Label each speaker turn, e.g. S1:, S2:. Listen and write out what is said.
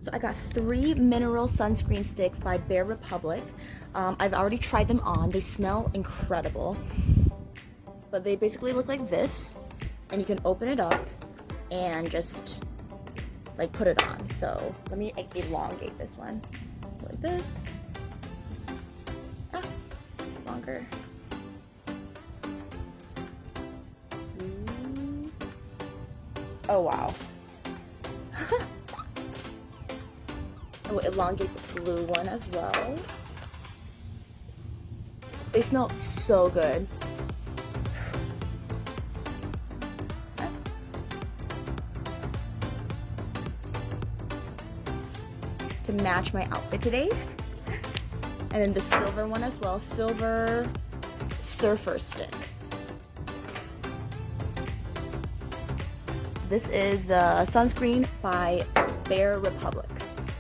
S1: So I got 3 mineral sunscreen sticks by Bare Republic. I've already tried them on. They smell incredible. But they basically look like this. And you can open it up and just like put it on. So let me elongate this one. So like this. Ah, longer. Ooh. Oh wow. I will elongate the blue one as well. They smell so good. To match my outfit today. And then the silver one as well, silver surfer stick. This is the sunscreen by Bare Republic.